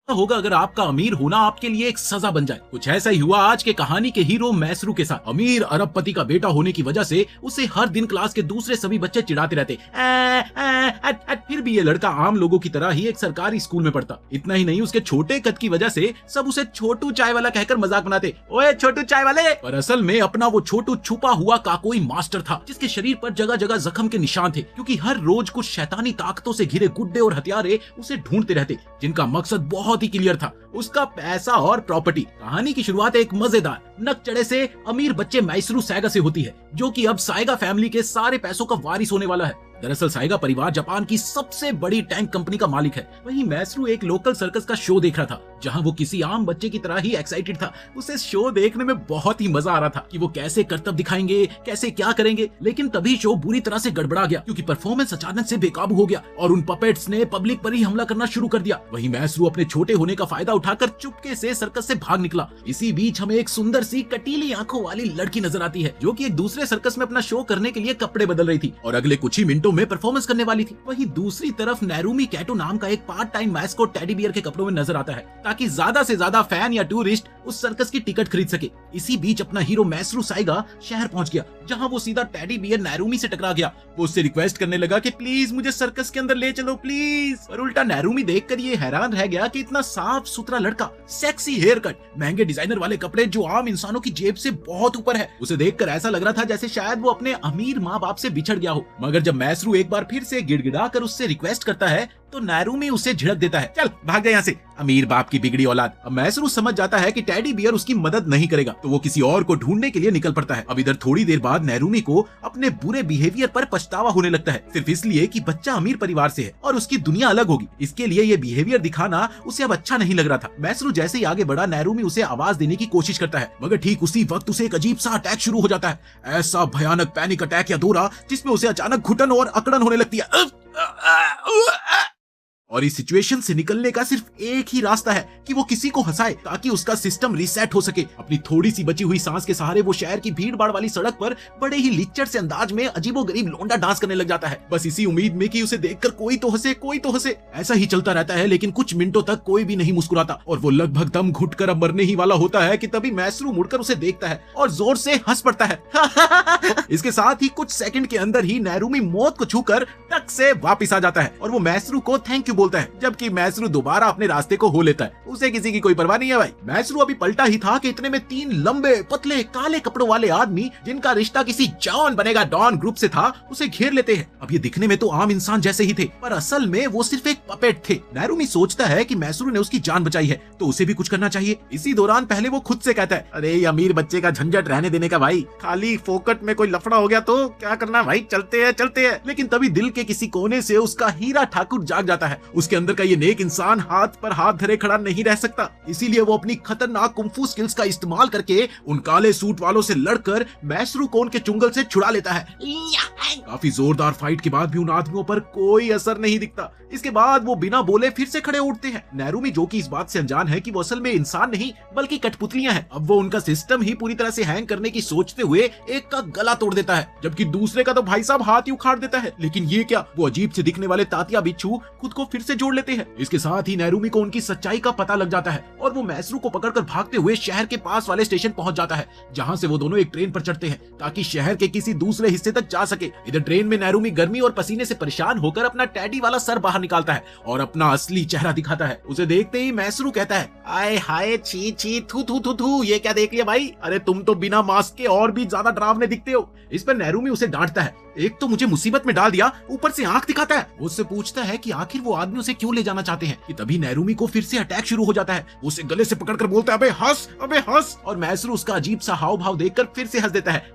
होगा अगर आपका अमीर होना आपके लिए एक सजा बन जाए। कुछ ऐसा ही हुआ आज के कहानी के हीरो मैसरू के साथ। अमीर अरबपति का बेटा होने की वजह से उसे हर दिन क्लास के दूसरे सभी बच्चे चिढ़ाते रहते। फिर भी ये लड़का आम लोगों की तरह ही एक सरकारी स्कूल में पढ़ता। इतना ही नहीं, उसके छोटे कद की वजह से सब उसे छोटू चाय वाला कहकर मजाक बनाते। ओए छोटू चाय वाले। पर असल में अपना वो छोटू छुपा हुआ काकोई मास्टर था, जिसके शरीर पर जगह जगह जख्म के निशान थे, क्योंकि हर रोज कुछ शैतानी ताकतों से घिरे गुड्डे और हथियारे उसे ढूंढते रहते, जिनका मकसद बहुत ही क्लियर था, उसका पैसा और प्रॉपर्टी। कहानी की शुरुआत एक मजेदार नक चढ़े से अमीर बच्चे मैसरू साइगा से होती है, जो कि अब साइगा फैमिली के सारे पैसों का वारिस होने वाला है। दरअसल साइगा परिवार जापान की सबसे बड़ी टैंक कंपनी का मालिक है। वहीं मैसरू एक लोकल सर्कस का शो देख रहा था, जहां वो किसी आम बच्चे की तरह ही एक्साइटेड था। उसे शो देखने में बहुत ही मजा आ रहा था कि वो कैसे करतब दिखाएंगे, कैसे क्या करेंगे। लेकिन तभी शो बुरी तरह से गड़बड़ा गया, क्योंकि परफॉर्मेंस अचानक से बेकाबू हो गया और उन पपेट्स ने पब्लिक पर ही हमला करना शुरू कर दिया। वहीं मैसरू अपने छोटे होने का फायदा उठाकर चुपके से सर्कस से भाग निकला। इसी बीच हमें एक सुंदर सी कटीली आंखों वाली लड़की नजर आती है, जो कि एक दूसरे सर्कस में अपना शो करने के लिए कपड़े बदल रही थी और अगले कुछ ही मिनटों में परफॉर्मेंस करने वाली थी। वहीं दूसरी तरफ नैरूमी कैटो नाम का एक part time mascot teddy bear के कपड़ों में नजर आता है, ताकि ज्यादा से ज्यादा फैन या टूरिस्ट उस सर्कस की टिकट खरीद सके। इसी बीच अपना हीरो मैसरू साइगा शहर पहुंच गया, जहां वो सीधा टेडी बियर नैरूमी से टकरा गया। वो उससे रिक्वेस्ट करने लगा कि प्लीज मुझे सर्कस के अंदर ले चलो प्लीज। पर उल्टा नैरूमी देखकर ये हैरान रह गया कि इतना साफ सुथरा लड़का, सेक्सी हेयर कट, महंगे डिजाइनर वाले कपड़े जो आम इंसानों की जेब से बहुत ऊपर है। उसे देखकर ऐसा लग रहा था जैसे शायद वो अपने अमीर माँ बाप से बिछड़ गया हो। मगर जब मैसरू एक बार फिर से गिड़गिड़ा कर उससे रिक्वेस्ट करता है, तो नैरूमी उसे झिड़क देता है, चल भाग जा यहाँ से, अमीर बाप की बिगड़ी औलाद। अब मैसरू समझ जाता है कि टेडी बियर उसकी मदद नहीं करेगा, तो वो किसी और को ढूंढने के लिए निकल पड़ता है। अब इधर थोड़ी देर बाद नैरूमी को अपने बुरे बिहेवियर पर पछतावा होने लगता है, सिर्फ इसलिए कि बच्चा अमीर परिवार से है और उसकी दुनिया अलग होगी। इसके लिए ये बिहेवियर दिखाना उसे अब अच्छा नहीं लग रहा था। मैसरू जैसे ही आगे बढ़ा, नैरूमी उसे आवाज देने की कोशिश करता है, मगर ठीक उसी वक्त उसे एक अजीब सा अटैक शुरू हो जाता है। ऐसा भयानक पैनिक अटैक या दौरा जिसमें उसे अचानक घुटन और अकड़न होने लगती है। और इस सिचुएशन से निकलने का सिर्फ एक ही रास्ता है कि वो किसी को हंसाए, ताकि उसका सिस्टम रीसेट हो सके। अपनी थोड़ी सी बची हुई सांस के सहारे वो शहर की भीड़ भाड़ वाली सड़क पर बड़े ही लिच्चड़ से अंदाज में अजीबोगरीब लौंडा डांस करने लग जाता है, बस इसी उम्मीद में कि उसे देखकर कोई तो हंसे, कोई तो हंसे। ऐसा ही चलता रहता है, लेकिन कुछ मिनटों तक कोई भी नहीं मुस्कुराता और वो लगभग दम घुटकर अब मरने ही वाला होता है कि तभी मैसरू मुड़कर उसे देखता है और जोर से हंस पड़ता है। इसके साथ ही कुछ सेकंड के अंदर ही नैरूमी मौत को छूकर टक से वापिस आ जाता है और वो मैसरू को थैंक यू बोलता है, जबकि मैसरू दोबारा अपने रास्ते को हो लेता है। उसे किसी की कोई परवाह नहीं है भाई। मैसरू अभी पलटा ही था कि इतने में तीन लंबे पतले काले कपड़ों वाले आदमी, जिनका रिश्ता किसी जॉन बनेगा डॉन ग्रुप से था, उसे घेर लेते हैं। अब ये दिखने में तो आम इंसान जैसे ही थे, पर असल में वो सिर्फ एक पपेट थे। नैरूमी सोचता है कि मैसरू ने उसकी जान बचाई है, तो उसे भी कुछ करना चाहिए। इसी दौरान पहले वो खुद से कहता है, अरे अमीर बच्चे का झंझट रहने देने का भाई, खाली फोकट में कोई लफड़ा हो गया तो क्या करना भाई, चलते हैं चलते हैं। लेकिन तभी दिल के किसी कोने से उसका हीरा ठाकुर जाग जाता है। उसके अंदर का ये नेक इंसान हाथ पर हाथ धरे खड़ा नहीं रह सकता, इसीलिए वो अपनी खतरनाक कुंफू स्किल्स का इस्तेमाल करके उन काले सूट वालों से लड़कर मैसरू को उनके चुंगल से छुड़ा लेता है। काफी जोरदार फाइट के बाद भी उन आदमियों पर कोई असर नहीं दिखता। इसके बाद वो बिना बोले फिर से खड़े उठते हैं। नैरूमी, जो कि इस बात से अनजान है कि वो असल में इंसान नहीं बल्कि कठपुतलियां हैं, अब वो उनका सिस्टम ही पूरी तरह से हैंग करने की सोचते हुए एक का गला तोड़ देता है, जबकि दूसरे का तो भाई साहब हाथ ही उखाड़ देता है। लेकिन ये क्या, वो अजीब से दिखने वाले तातिया बिच्छू खुद को फिर से जोड़ लेते हैं। इसके साथ ही नैरूमी को उनकी सच्चाई का पता लग जाता है और वो मैसरू को पकड़कर भागते हुए शहर के पास वाले स्टेशन पहुंच जाता है, जहां से वो दोनों एक ट्रेन पर चढ़ते हैं ताकि शहर के किसी दूसरे हिस्से तक जा सके। इधर ट्रेन में नैरूमी गर्मी और पसीने से परेशान होकर अपना टैडी वाला सर बाहर निकालता है और अपना असली चेहरा दिखाता है। उसे देखते ही मैसरू कहता है, आए हाय छी छी थू थू थू थू, ये क्या देख लिया भाई, अरे तुम तो बिना मास्क के और भी ज्यादा डरावने दिखते हो। इस पर नैरूमी उसे डांटता है, एक तो मुझे मुसीबत में डाल दिया, ऊपर से आंख दिखाता है। वो उससे पूछता है कि आखिर वो आदमी उसे क्यों ले जाना चाहते हैं, कि तभी नैरूमी को फिर से अटैक शुरू हो जाता है। वो उसे गले से पकड़कर बोलता है, अबे हंस, अबे हंस, और मैसरू उसका अजीब सा हाव भाव देखकर फिर से हंस देता है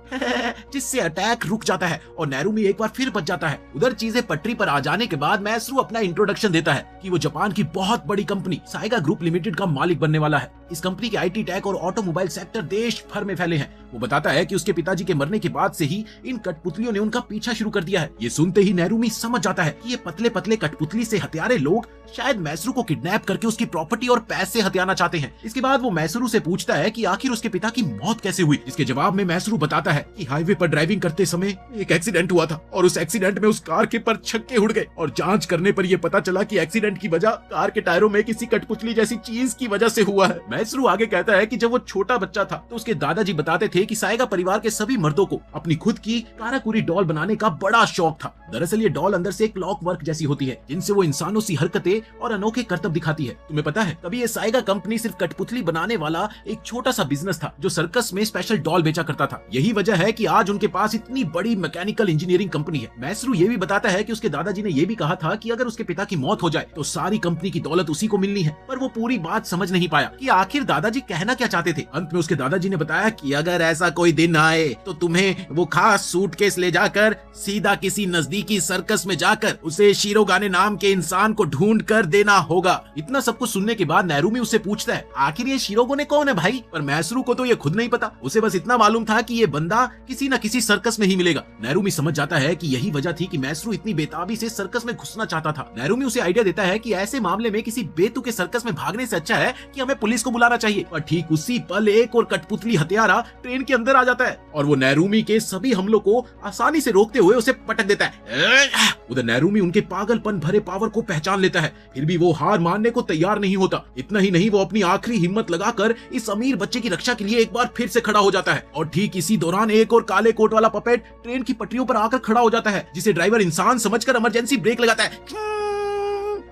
जिससे अटैक रुक जाता है और नैरूमी एक बार फिर बच जाता है। उधर चीजें पटरी पर आ जाने के बाद मैसरू अपना इंट्रोडक्शन देता है कि वो जापान की बहुत बड़ी कंपनी साइगा ग्रुप लिमिटेड का मालिक बनने वाला है। इस कंपनी के IT टेक और ऑटोमोबाइल सेक्टर देश भर में फैले हैं वो बताता है कि उसके पिताजी के मरने के बाद से ही इन कठपुतलियों ने उनका पीछा शुरू कर दिया है। ये सुनते ही नेरुमी समझ जाता है कि ये पतले पतले कठपुतली से हत्यारे लोग शायद मैसरू को किडनैप करके उसकी प्रॉपर्टी और पैसे हथियाना चाहते हैं। इसके बाद वो मैसरू से पूछता है कि आखिर उसके पिता की मौत कैसे हुई। इसके जवाब में मैसरू बताता है कि हाईवे पर ड्राइविंग करते समय एक एक्सीडेंट हुआ था और उस एक्सीडेंट में उस कार के पर छक्के उड़ गए और जांच करने पर यह पता चला कि एक्सीडेंट की वजह कार के टायरों में किसी कठपुतली जैसी चीज की वजह से हुआ है। मैसरू आगे कहता है कि जब वो छोटा बच्चा था तो उसके दादाजी बताते थे कि सायगा परिवार के सभी मर्दों को अपनी खुद की काराकुरी डॉल बनाने का बड़ा शौक था। दरअसल ये डॉल अंदर से क्लॉक वर्क जैसी होती है जिनसे वो इंसानों सी हरकतें और अनोखे करतब दिखाती है। तुम्हें पता है कभी ये सायगा कंपनी सिर्फ कठपुतली बनाने वाला एक छोटा सा बिजनेस था जो सर्कस में स्पेशल डॉल बेचा करता था। यही वजह है कि आज उनके पास इतनी बड़ी मैकेनिकल इंजीनियरिंग कंपनी है। मैसरू ये भी बताता है कि उसके दादाजी ने ये भी कहा था कि अगर उसके पिता की मौत हो जाए तो सारी कंपनी की दौलत उसी को मिलनी है, पर वो पूरी बात समझ नहीं पाया कि आखिर दादाजी कहना क्या चाहते थे। अंत में उसके दादाजी ने बताया कि अगर ऐसा कोई दिन आए तो तुम्हें वो खास सूटकेस ले जाकर सीधा किसी नजदीकी सर्कस में जाकर उसे शिरोगाने नाम के इंसान को ढूंढ कर देना होगा। इतना सब कुछ सुनने के बाद नेरुमी उससे पूछता है आखिर ये शिरोगाने कौन है भाई, पर मैसरू को तो ये खुद नहीं पता। उसे बस इतना मालूम था कि ये बंदा किसी न किसी सर्कस में ही मिलेगा। नेरुमी समझ जाता है कि यही वजह थी कि मैसरू इतनी बेताबी से सर्कस में घुसना चाहता था। नेरुमी उसे आइडिया देता है कि ऐसे मामले में किसी बेतुके सर्कस में भागने से अच्छा है कि हमें पुलिस को बुलाना चाहिए। और ठीक उसी पल एक और कठपुतली हत्यारा ट्रेन के अंदर आ जाता है और वो नेरुमी के सभी हमलों को आसानी से रोकते हुए उसे पटक देता है। उधर नेरुमी उनके पागलपन भरे पावर को पहचान लेता है, फिर भी वो हार मानने को तैयार नहीं होता। इतना ही नहीं, वो अपनी आखिरी हिम्मत लगाकर इस अमीर बच्चे की रक्षा के लिए एक बार फिर से खड़ा हो जाता है। और ठीक इसी दौरान एक और काले कोट वाला पपेट ट्रेन की पटरियों पर आकर खड़ा हो जाता है, जिसे ड्राइवर इंसान समझकर इमरजेंसी ब्रेक लगाता है।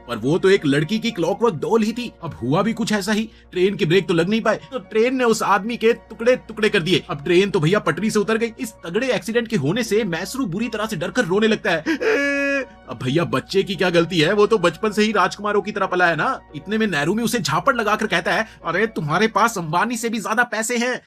पर वो तो एक लड़की की क्लॉकवर्क डॉल ही थी। अब हुआ भी कुछ ऐसा ही, ट्रेन के ब्रेक तो लग नहीं पाए तो ट्रेन ने उस आदमी के टुकड़े टुकड़े कर दिए। अब ट्रेन तो भैया पटरी से उतर गई। इस तगड़े एक्सीडेंट के होने से मैसरू बुरी तरह से डरकर रोने लगता है। अब भैया बच्चे की क्या गलती है, वो तो बचपन से ही राजकुमारों की तरह पला है ना। इतने में नेरुमी उसे झापड़ लगाकर कहता है, अरे तुम्हारे पास अंबानी से भी ज्यादा पैसे हैं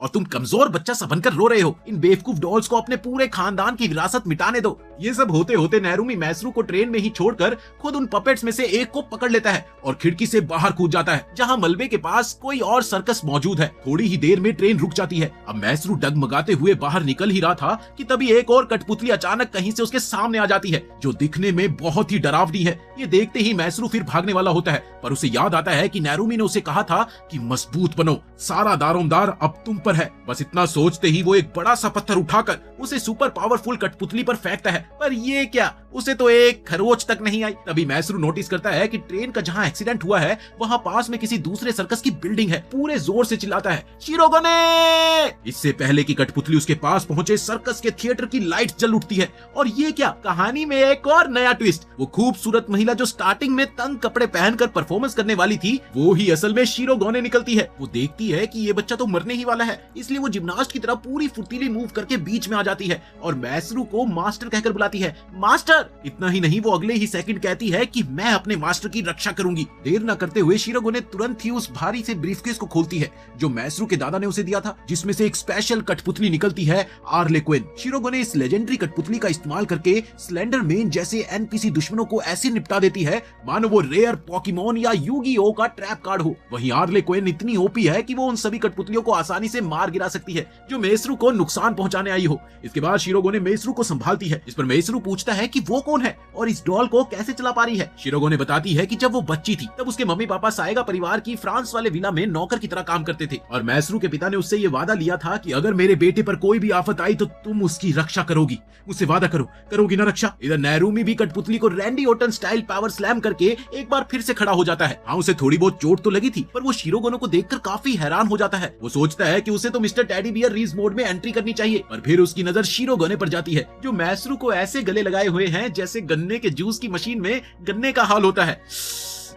और तुम कमजोर बच्चा सा बनकर रो रहे हो। इन बेवकूफ डॉल्स को अपने पूरे खानदान की विरासत मिटाने दो। ये सब होते होते नेरुमी मैसरू को ट्रेन में ही छोड़कर खुद उन पपेट्स में से एक को पकड़ लेता है और खिड़की से बाहर कूद जाता है, जहां मलबे के पास कोई और सर्कस मौजूद है। थोड़ी ही देर में ट्रेन रुक जाती है। अब मैसरू डगमगाते हुए बाहर निकल ही रहा था कि तभी एक और कठपुतली अचानक कहीं से उसके सामने आ जाती है, जो दिखने में बहुत ही डरावनी है। ये देखते ही मैसरू फिर भागने वाला होता है, पर उसे याद आता है कि नेरुमी ने उसे कहा था कि मजबूत बनो, सारा दारोमदार अब तुम पर है। बस इतना सोचते ही वो एक बड़ा सा पत्थर उठाकर उसे सुपर पावरफुल कठपुतली पर फेंकता है, पर ये क्या, उसे तो एक खरोच तक नहीं आई। तभी मैसरू नोटिस करता है कि ट्रेन का जहां एक्सीडेंट हुआ है वहां पास में किसी दूसरे सर्कस की बिल्डिंग है। पूरे जोर से चिल्लाता है, शिरोगाने! इससे पहले कि कठपुतली उसके पास पहुंचे सर्कस के थिएटर की लाइट जल उठती है। और ये क्या, कहानी में एक और नया ट्विस्ट। वो खूबसूरत महिला जो स्टार्टिंग में तंग कपड़े पहनकर परफॉर्मेंस करने वाली थी, वो ही असल में शिरोगाने निकलती है। वो देखती है कि ये बच्चा तो मरने ही वाला है, इसलिए वो जिम्नास्ट की तरह पूरी फुर्तीली मूव करके बीच में आ जाती है और मैसरू को मास्टर कहकर बुलाती है, मास्टर। इतना ही नहीं, वो अगले ही सेकंड कहती है कि मैं अपने मास्टर की रक्षा करूंगी। देर न करते हुए शिरोगाने तुरंत ही उस भारी से ब्रीफकेस को खोलती है जो मैसरू के दादा ने उसे दिया था, जिसमें से एक स्पेशल कठपुतली निकलती है, आर्ले क्विन। शिरोगाने इस लेजेंडरी कठपुतली का इस्तेमाल करके स्लेंडर मैन जैसे एनपीसी दुश्मनों को ऐसे निपटा देती है मानो वो रेयर पोकेमोन या यूगी-ओ का ट्रैप कार्ड हो। वहीं आर्ले क्विन इतनी ओपी है कि वो उन सभी कठपुतलियों को आसानी से मार गिरा सकती है जो मैसरू को नुकसान पहुंचाने आई हो। इसके बाद शिरोगाने मैसरू को संभालती है, इस पर मैसरू पूछता है कि वो कौन है और इस डॉल को कैसे चला पा रही है। शिरोगाने बताती है कि जब वो बच्ची थी तब उसके मम्मी पापा सायगा परिवार की फ्रांस वाले विला में नौकर की तरह काम करते थे और मैसरू के पिता ने उससे ये वादा लिया था कि अगर मेरे बेटे पर कोई भी आफत आई तो तुम उसकी रक्षा करोगी। मुझसे वादा करो, करोगी ना रक्षा। इधर नेरुमी भी कठपुतली को Randy Orton style power slam करके एक बार फिर से खड़ा हो जाता है। हाँ, उसे थोड़ी बहुत चोट तो लगी थी, पर वो शिरोगाने को देखकर काफी हैरान हो जाता है। वो सोचता है कि उसे तो मिस्टर टेडी बियर रीज मोड में एंट्री करनी चाहिए, पर फिर उसकी नजर शिरोगाने पर जाती है जो मैसरू को ऐसे गले लगाए हुए हैं जैसे गन्ने के जूस की मशीन में गन्ने का हाल होता है।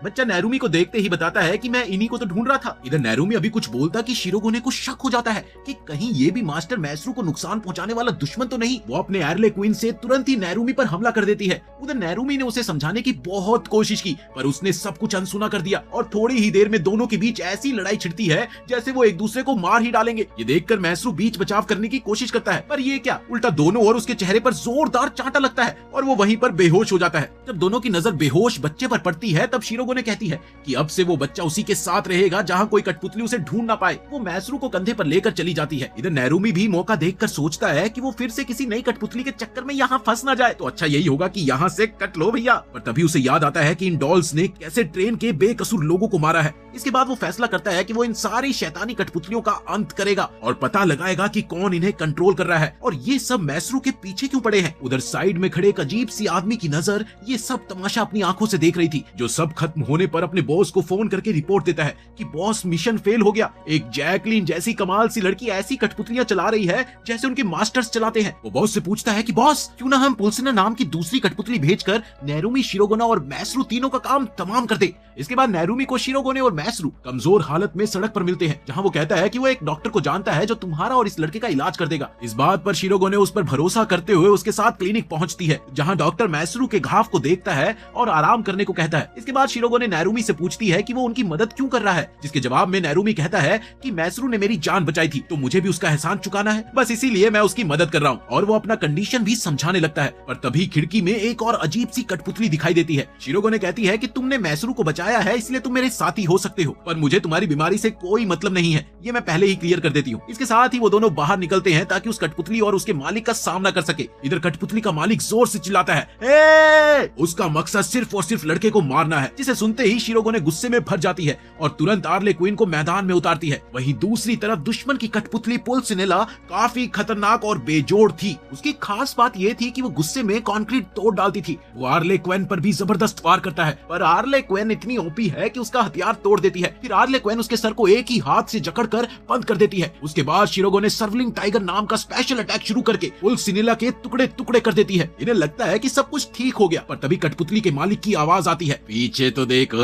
बच्चा नेरुमी को देखते ही बताता है कि मैं इन्हीं को तो ढूंढ रहा था। इधर नेरुमी अभी कुछ बोलता कि शिरोगाने को शक हो जाता है कि कहीं ये भी मास्टर मैसरू को नुकसान पहुंचाने वाला दुश्मन तो नहीं। वो अपने आर्ले क्वीन से तुरंत ही नेरुमी पर हमला कर देती है। उधर नेरुमी ने उसे समझाने की बहुत कोशिश की, पर उसने सब कुछ अनसुना कर दिया और थोड़ी ही देर में दोनों के बीच ऐसी लड़ाई छिड़ती है जैसे वो एक दूसरे को मार ही डालेंगे। ये देखकर मैसरू बीच बचाव करने की कोशिश करता है, पर ये क्या, उल्टा दोनों और उसके चेहरे पर जोरदार चांटा लगता है और वो वहीं पर बेहोश हो जाता है। जब दोनों की नजर बेहोश बच्चे पर पड़ती है तब शिरोगाने शिरोगोने कहती है कि अब से वो बच्चा उसी के साथ रहेगा जहाँ कोई कठपुतली उसे ढूंढ ना पाए। वो मैसरू को कंधे पर लेकर चली जाती है। इधर नेरुमी भी मौका देखकर सोचता है कि वो फिर से किसी नई कठपुतली के चक्कर में यहाँ फंस ना जाए, तो अच्छा यही होगा कि यहाँ से कट लो भैया। पर तभी उसे याद आता है कि इन डॉल्स ने कैसे ट्रेन के बेकसूर लोगों को मारा है। इसके बाद वो फैसला करता है कि वो इन सारी शैतानी कठपुतलियों का अंत करेगा और पता लगाएगा कि कौन इन्हें कंट्रोल कर रहा है और ये सब मैसरू के पीछे क्यों पड़े हैं। उधर साइड में खड़े एक अजीब सी आदमी की नजर ये सब तमाशा अपनी आंखों से देख रही थी, जो सब खत्म होने पर अपने बॉस को फोन करके रिपोर्ट देता है कि बॉस मिशन फेल हो गया। एक जैकलिन जैसी कमाल सी लड़की ऐसी कठपुतलियां चला रही है जैसे उनके मास्टर्स चलाते हैं। वो बॉस से पूछता है कि बॉस क्यों ना हम पुल्सिना नाम की दूसरी कठपुतली भेजकर नेरुमी, शिरोगोना और मैसरू तीनों का काम तमाम कर दे। इसके बाद नेरुमी को शिरोगोने और मैसरू कमजोर हालत में सड़क पर मिलते हैं, जहां वो कहता है कि वो एक डॉक्टर को जानता है जो तुम्हारा और इस लड़के का इलाज कर देगा। इस बात पर शिरोगोने उस पर भरोसा करते हुए उसके साथ क्लिनिक पहुंचती है, जहां डॉक्टर मैसरू के घाव को देखता है और आराम करने को कहता है। इसके बाद शिरोगोने नेरुमी से पूछती है कि वो उनकी मदद क्यों कर रहा है, जिसके जवाब में नेरुमी कहता है कि मैसरू ने मेरी जान बचाई थी तो मुझे भी उसका एहसान चुकाना है, बस इसीलिए मैं उसकी मदद कर रहा हूँ। और वो अपना कंडीशन भी समझाने लगता है। पर तभी खिड़की में एक और अजीब सी कठपुतली दिखाई देती है। शिरोगोने कहती है कि तुमने मैसरू को बचाया है इसलिए तुम मेरे साथी हो सकते हो, पर मुझे तुम्हारी बीमारी से कोई मतलब नहीं है, ये मैं पहले ही क्लियर कर देती हूँ। इसके साथ ही वो दोनों बाहर निकलते हैं ताकि उस कठपुतली और उसके मालिक का सामना कर सके। इधर कठपुतली का मालिक जोर से चिल्लाता है, उसका मकसद सिर्फ और सिर्फ लड़के को मारना है, जिसे सुनते ही शिरोगोने गुस्से में भर जाती है और तुरंत आर्ले क्वीन को मैदान में उतारती है। वहीं दूसरी तरफ दुश्मन की कठपुतली पुल्सिनेला काफी खतरनाक और बेजोड़ थी। उसकी खास बात यह थी कि वो गुस्से में कंक्रीट तोड़ डालती थी। वो आर्ले क्वेन पर भी जबरदस्त वार करता है, पर आर्ले क्वेन इतनी ओपी है कि उसका हथियार तोड़ देती है। फिर आर्ले क्वेन उसके सर को एक ही हाथ से जकड़कर बंद कर देती है। उसके बाद शिरोगोने सर्वलिंग टाइगर नाम का स्पेशल अटैक शुरू करके पुल्सिनेला के टुकड़े टुकड़े कर देती है। इन्हें लगता है कि सब कुछ ठीक हो गया, पर तभी कठपुतली के मालिक की आवाज आती है, पीछे तो देख।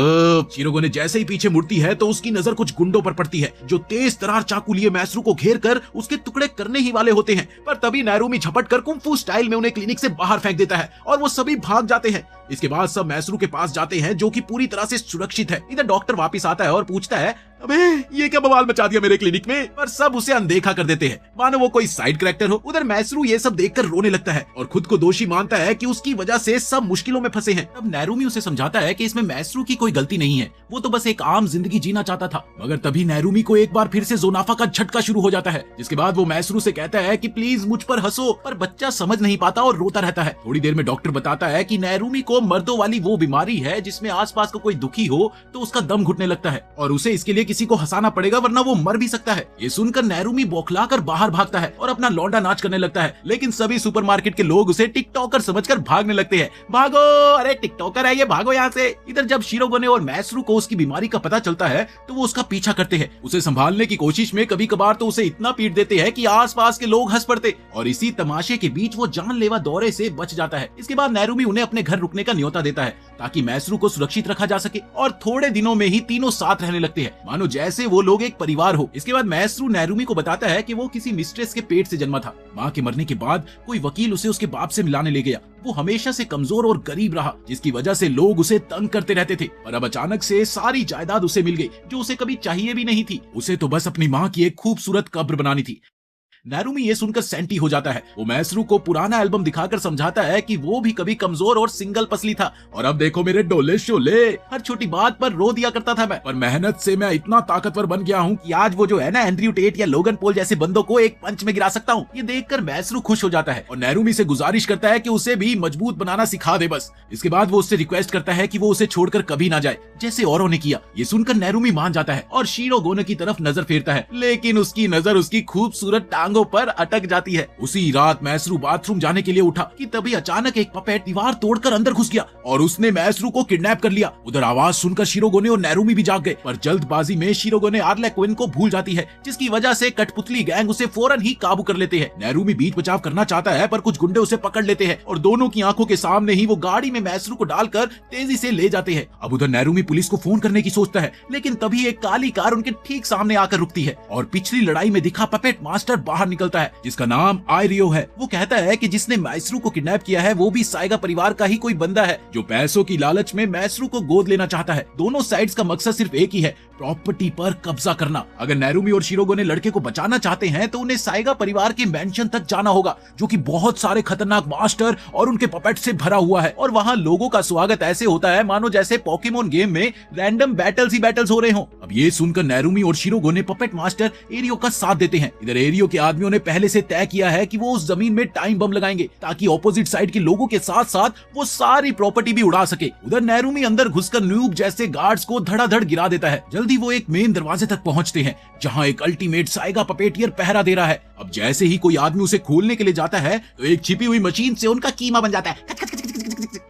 शिरोगोने जैसे ही पीछे मुड़ती है तो उसकी नजर कुछ गुंडों पर पड़ती है, जो तेज तरार चाकू लिए मैसरू को घेर कर उसके टुकड़े करने ही वाले होते हैं। पर तभी नेरुमी झपट कर कुंफू स्टाइल में उन्हें क्लिनिक से बाहर फेंक देता है और वो सभी भाग जाते हैं। इसके बाद सब मैसरू के पास जाते हैं, जो कि पूरी तरह से सुरक्षित है। इधर डॉक्टर वापस आता है और पूछता है, अबे ये क्या बवाल मचा दिया मेरे क्लिनिक में, पर सब उसे अनदेखा कर देते हैं, मानो वो कोई साइड कैरेक्टर हो। उधर मैसरू ये सब देखकर रोने लगता है और खुद को दोषी मानता है कि उसकी वजह से सब मुश्किलों में फंसे हैं। तब नेरुमी उसे समझाता है कि इसमें मैसरू की कोई गलती नहीं है, वो तो बस एक आम जिंदगी जीना चाहता था। मगर तभी नेरुमी को एक बार फिर से जोनाफा का झटका शुरू हो जाता है, जिसके बाद वो मैसरू से कहता है कि प्लीज मुझ पर हंसो, पर बच्चा समझ नहीं पाता और रोता रहता है। थोड़ी देर में डॉक्टर बताता है कि नेरुमी को मर्दों वाली वो बीमारी है जिसमें आसपास का कोई दुखी हो तो उसका दम घुटने लगता है और उसे इसके लिए किसी को हंसाना पड़ेगा, वरना वो मर भी सकता है। ये सुनकर नेरुमी बौखलाकर बाहर भागता है और अपना लौंडा नाच करने लगता है, लेकिन सभी सुपरमार्केट के लोग उसे टिकटॉकर समझकर भागने लगते हैं। भागो, अरे टिकटॉकर है ये, भागो यहाँ से। इधर जब शिरोगोने और मैसरू को उसकी बीमारी का पता चलता है तो वो उसका पीछा करते हैं। उसे संभालने की कोशिश में कभी कभार तो उसे इतना पीट देते हैं कि आसपास के लोग हंस पड़ते और इसी तमाशे के बीच वो जानलेवा दौरे से बच जाता है। इसके बाद नेरुमी उन्हें अपने घर रुकने का न्योता देता है ताकि मैसरू को सुरक्षित रखा जा सके और थोड़े दिनों में ही तीनों साथ रहने लगते हैं, मानो जैसे वो लोग एक परिवार हो। इसके बाद मैसरू नेरुमी को बताता है कि वो किसी मिस्ट्रेस के पेट से जन्मा था। माँ के मरने के बाद कोई वकील उसे उसके बाप से मिलाने ले गया। वो हमेशा से कमजोर और गरीब रहा, जिसकी वजह से लोग उसे तंग करते रहते थे, पर अब अचानक से सारी जायदाद उसे मिल गई जो उसे कभी चाहिए भी नहीं थी। उसे तो बस अपनी माँ की एक खूबसूरत कब्र बनानी थी। नेरुमी ये सुनकर सेंटी हो जाता है। वो मैसरू को पुराना एल्बम दिखाकर समझाता है कि वो भी कभी कमजोर और सिंगल पसली था और अब देखो मेरे डोले शोले, हर छोटी बात पर रो दिया करता था मैं, पर मेहनत से मैं इतना ताकतवर बन गया हूँ कि आज वो जो है ना एंड्रयू टेट या लोगन पॉल जैसे बंदों को एक पंच में गिरा सकता हूँ। ये देखकर मैसरू खुश हो जाता है और नेरुमी से गुजारिश करता है कि उसे भी मजबूत बनाना सिखा दे बस। इसके बाद वो उससे रिक्वेस्ट करता है कि वो उसे छोड़कर कभी ना जाए जैसे औरों ने किया। ये सुनकर नेरुमी मान जाता है और शिरोगोने की तरफ नजर फेरता है, लेकिन उसकी नजर उसकी खूबसूरत टांगों पर अटक जाती है। उसी रात मैसरू बाथरूम जाने के लिए उठा कि तभी अचानक एक पपेट दीवार तोड़कर अंदर घुस गया और उसने मैसरू को किडनैप कर लिया। उधर आवाज सुनकर शिरोगोने और नेरुमी भी जाग गए, पर जल्दबाजी में शिरोगोने आर्ले क्वीन को भूल जाती है, जिसकी वजह से कठपुतली गैंग उसे फौरन ही काबू कर लेते हैं। नेरुमी बीच बचाव करना चाहता है, पर कुछ गुंडे उसे पकड़ लेते हैं और दोनों की आंखों के सामने ही वो गाड़ी में मैसरू को डालकर तेजी से ले जाते हैं। अब उधर नेरुमी पुलिस को फोन करने की सोचता है, लेकिन तभी एक काली कार उनके ठीक सामने आकर रुकती है और पिछली लड़ाई में दिखा पपेट मास्टर बाहर निकलता है जिसका नाम आयरियो है। वो कहता है कि जिसने मैसरू को किडनैप किया है वो भी साइगा परिवार का ही कोई बंदा है जो पैसों की लालच में मैसरू को गोद लेना चाहता है। दोनों साइड्स का मकसद सिर्फ एक ही है, प्रॉपर्टी पर कब्जा करना। अगर नेरुमी और शिरोगोने लड़के को बचाना चाहते हैं तो उन्हें साइगा परिवार के मैंशन तक जाना होगा जो कि बहुत सारे खतरनाक मास्टर और उनके पपेट से भरा हुआ है। और वहाँ लोगों का स्वागत ऐसे होता है मानो जैसे पोकेमोन गेम में रैंडम बैटल्स ही बैटल्स हो रहे हों। अब ये सुनकर नेरुमी और शिरोगोने पपेट मास्टर एरियो का साथ देते हैं। इधर एरियो के आदमियों ने पहले से तय किया है कि वो उस जमीन में टाइम बम लगाएंगे ताकि ऑपोजिट साइड के लोगों के साथ साथ वो सारी प्रॉपर्टी भी उड़ा सके। उधर नेरुमी अंदर घुसकर न्यूब जैसे गार्ड्स को धड़ाधड़ गिरा देता है। जल्दी वो एक मेन दरवाजे तक पहुंचते हैं जहां एक अल्टीमेट साइगा पपेटियर पहरा दे रहा है। अब जैसे ही कोई आदमी उसे खोलने के लिए जाता है तो एक छिपी हुई मशीन से उनका कीमा बन जाता है।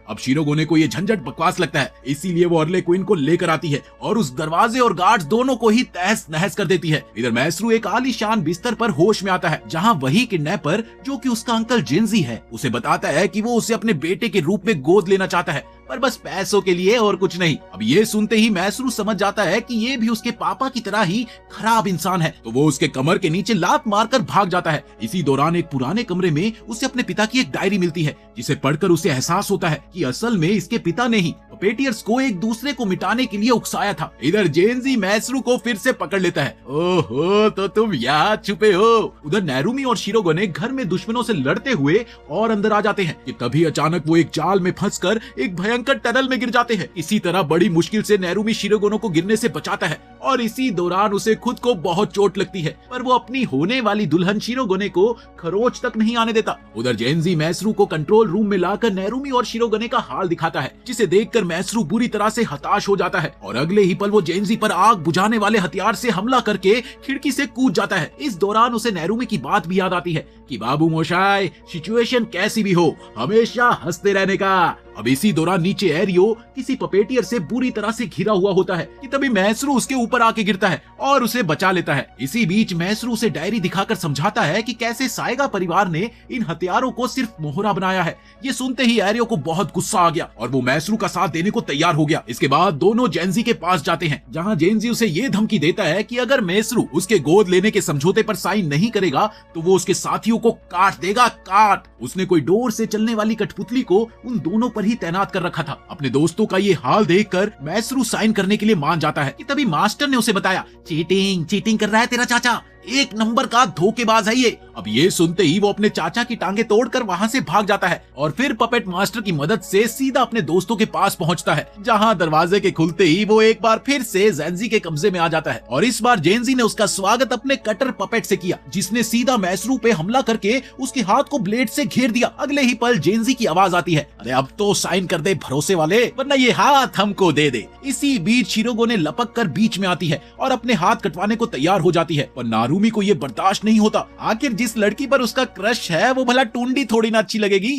अब शिरोगोने को ये झंझट बकवास लगता है, इसीलिए वो अर्ले क्वीन को लेकर आती है और उस दरवाजे और गार्ड्स दोनों को ही तहस नहस कर देती है। इधर मैसरू एक आलीशान बिस्तर पर होश में आता है जहां वही किडनैपर जो कि उसका अंकल जिंजी है उसे बताता है कि वो उसे अपने बेटे के रूप में गोद लेना चाहता है पर बस पैसों के लिए और कुछ नहीं। अब ये सुनते ही मैसरू समझ जाता है कि ये भी उसके पापा की तरह ही खराब इंसान है तो वो उसके कमर के नीचे लात मारकर भाग जाता है। इसी दौरान एक पुराने कमरे में उसे अपने पिता की एक डायरी मिलती है जिसे पढ़कर उसे एहसास होता है कि असल में इसके पिता ने ही पपेटियर्स को एक दूसरे को मिटाने के लिए उकसाया था। इधर जेंजी मैसरू को फिर से पकड़ लेता है। ओहो, तो तुम यहाँ छुपे हो। उधर नेरुमी और शिरोगोने घर में दुश्मनों से लड़ते हुए और अंदर आ जाते हैं कि तभी अचानक वो एक जाल में फंसकर एक भयंकर टनल में गिर जाते हैं। इसी तरह बड़ी मुश्किल से नेरुमी शिरोगोने को गिरने से बचाता है और इसी दौरान उसे खुद को बहुत चोट लगती है पर वो अपनी होने वाली दुल्हन शिरोगोने को खरोच तक नहीं आने देता। उधर जेंजी मैसरू को कंट्रोल रूम में लाकर नेरुमी और शिरोगोने का हाल दिखाता है जिसे देखकर मैसरू बुरी तरह से हताश हो जाता है और अगले ही पल वो जेंजी पर आग बुझाने वाले हथियार से हमला करके खिड़की से कूद जाता है। इस दौरान उसे नेरुमी की बात भी याद आती है कि बाबू मोशाई, सिचुएशन कैसी भी हो हमेशा हंसते रहने का। अब इसी दौरान नीचे एरियो किसी पपेटियर से बुरी तरह से घिरा हुआ होता है कि तभी मैसरू उसके ऊपर आके गिरता है और उसे बचा लेता है। इसी बीच मैसरू उसे डायरी दिखाकर समझाता है कि कैसे साइगा परिवार ने इन हथियारों को सिर्फ मोहरा बनाया है। ये सुनते ही एरियो को बहुत गुस्सा आ गया और वो मैसरू का साथ देने को तैयार हो गया। इसके बाद दोनों जेंजी के पास जाते हैं जहाँ जेंजी उसे ये धमकी देता है कि अगर मैसरू उसके गोद लेने के समझौते पर साइन नहीं करेगा तो वो उसके साथियों को काट देगा, काट। उसने कोई डोर से चलने वाली कठपुतली को उन दोनों पर ही तैनात कर रखा था। अपने दोस्तों का ये हाल देखकर मैसरू साइन करने के लिए मान जाता है कि तभी मास्टर ने उसे बताया, चीटिंग कर रहा है तेरा चाचा, एक नंबर का धोखेबाज है ये। अब ये सुनते ही वो अपने चाचा की टांगे तोड़कर वहाँ से भाग जाता है और फिर पपेट मास्टर की मदद से सीधा अपने दोस्तों के पास पहुँचता है जहाँ दरवाजे के खुलते ही वो एक बार फिर से जेंजी के कब्जे में आ जाता है और इस बार जेंजी ने उसका स्वागत अपने कटर पपेट से किया जिसने सीधा मैसरू पे हमला करके उसके हाथ को ब्लेड से घेर दिया। अगले ही पल जेंजी की आवाज आती है, अरे अब तो साइन कर दे भरोसे वाले, वरना ये हाथ हमको दे दे। इसी बीच शिरोगोने लपक कर बीच में आती है और अपने हाथ कटवाने को तैयार हो जाती है पर नारुमी को ये बर्दाश्त नहीं होता। आखिर जिस लड़की पर उसका क्रश है वो भला टूंडी थोड़ी ना अच्छी लगेगी।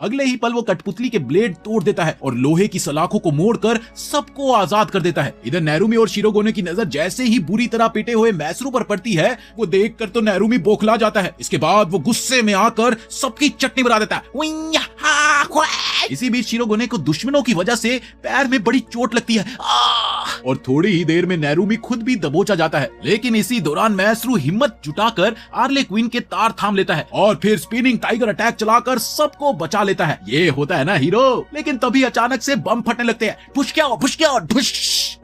अगले ही पल वो कठपुतली के ब्लेड तोड़ देता है और लोहे की सलाखों को मोड़कर सबको आजाद कर देता है। इधर नेरुमी और शिरोगोने की नजर जैसे ही बुरी तरह पिटे हुए मैसरू पर पड़ती है वो देखकर तो नेरुमी बौखला जाता है। इसके बाद वो गुस्से में आकर सबकी चटनी बना देता है। इसी बीच शिरोगोने को दुश्मनों की वजह से पैर में बड़ी चोट लगती है और थोड़ी ही देर में नेरुमी खुद भी दबोचा जाता है। लेकिन इसी दौरान मैसरू हिम्मत जुटाकर आर्ले क्वीन के तार थाम लेता है और फिर स्पिनिंग टाइगर अटैक चलाकर सबको बचा लेता है। ये होता है ना हीरो। लेकिन तभी अचानक से बम फटने लगते हैं, फुश